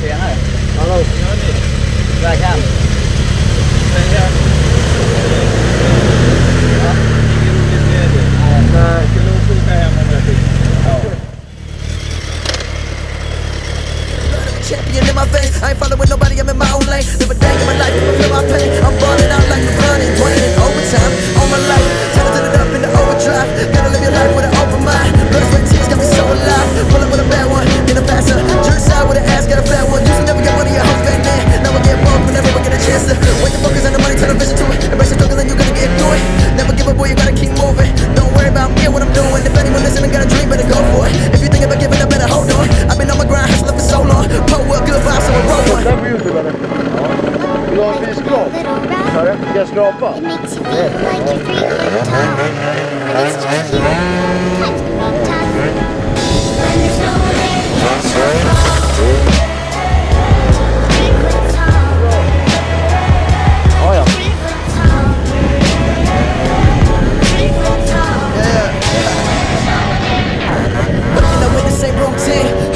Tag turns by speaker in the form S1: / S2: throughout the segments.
S1: Senare.
S2: Hallå, gör ni?
S1: Verkligen.
S2: Ja. Inget roligt med det. Nej. Skulle nog åka hem om jag fick. Ja.
S3: Champion in my face, I ain't following nobody, I'm in my own lane. Live a day in my life, people feel my pain. I'm balling out like LeBron and Dwayne in overtime. All my life, turn it up in the overdrive. Gotta live your life with an open mind. Blood, sweat, tears got me so alive. Pull up with a bad one, in a faster. Jerk side with an ass, got a fat one. Used to never get money, your hoes back then. Now I get broke whenever I get a chance to. Wait to focus on the money, turn the vision to it. Embrace the struggle and you're gonna get through it. Never give up, boy, you gotta keep moving. Don't worry about me and what I'm doing. If anyone listening got a dream, better go for it. If you think about giving up, better hold on. I've been on my grind, hustling for so long. Well, good vibes, so I roll one.
S2: Där på YouTube eller? Ja. Vill du ha en fin skrap? Ska jag skrapa?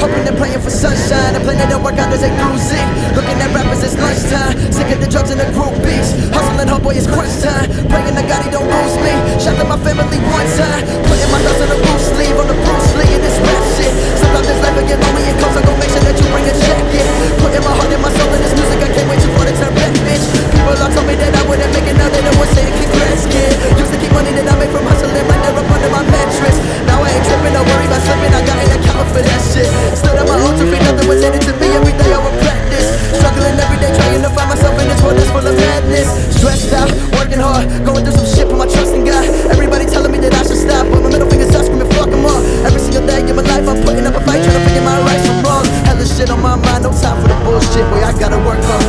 S3: Hoping they're playing for sunshine and playing they don't work out as they cruising. Looking at rappers, it's lunchtime. Sick of the drugs and the groupies. Hustling, homeboy, it's crunch time. Praying to God he don't lose me. Shout to my family one time. Putting my thoughts on the roof sleeve, on the Bruce Lee and this rap shit. Sometimes this life will get lonely and close. I'm gon' make sure that you bring a check, yeah. Putting my heart and my soul in this music. I can't wait for the turn back, bitch. People all told me that I wouldn't make it. Now they know what say to congrats, kid. Used to keep money that I make from hustling right there up under my mattress. Now I ain't tripping, don't worry about slipping. I got an account for that shit. Stood on my own to feet, nothing was in it to me. Every day I would practice. Struggling every day, trying to find myself in this world that's full of madness. Stressed out, working hard, going through some shit, put my trust in God. Everybody telling me that I should stop, but my middle finger's up, screaming fuck them all. Every single day in my life, I'm putting up a fight, trying to figure my right from wrong. Hella shit on my mind, no time for the bullshit, boy, I gotta work hard.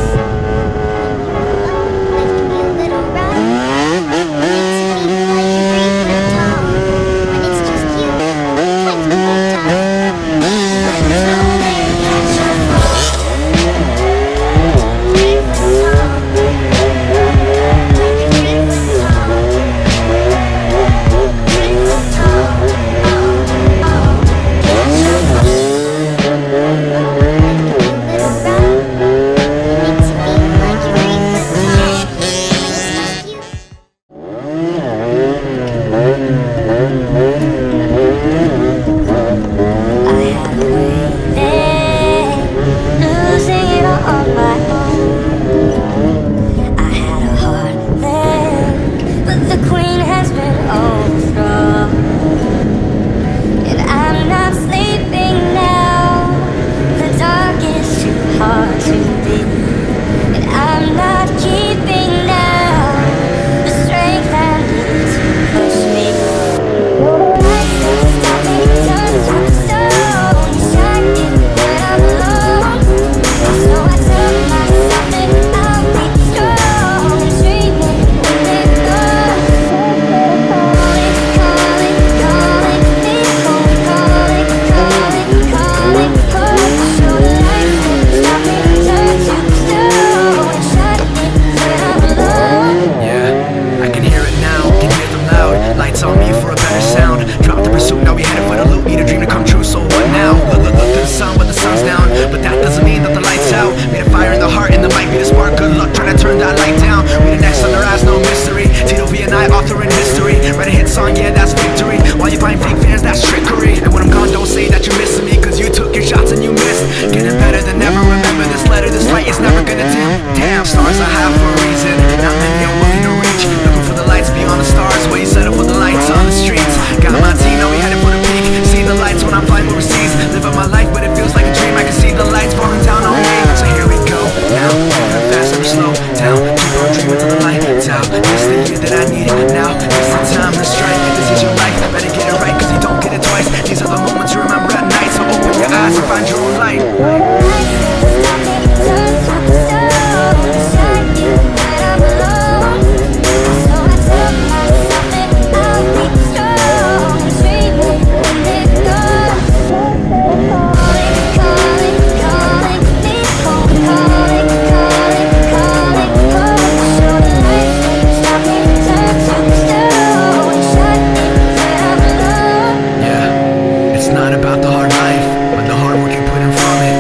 S4: Not about the hard life, but the hard work you put in from it.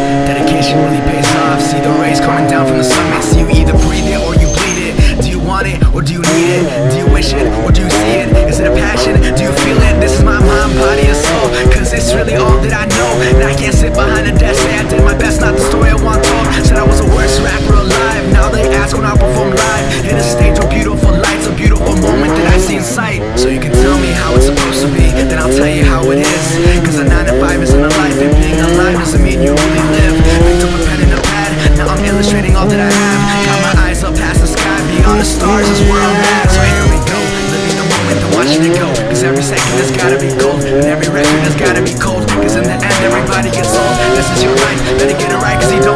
S3: me and you really live. Picked up a pen and a pad, now I'm illustrating all that I have. Got my eyes up past the sky, beyond the stars is where I'm at. So here we go, living the moment and watching it go. Cause every second has gotta be gold, and every record has gotta be cold. Cause in the end everybody gets old. This is your life, better get it right cause you don't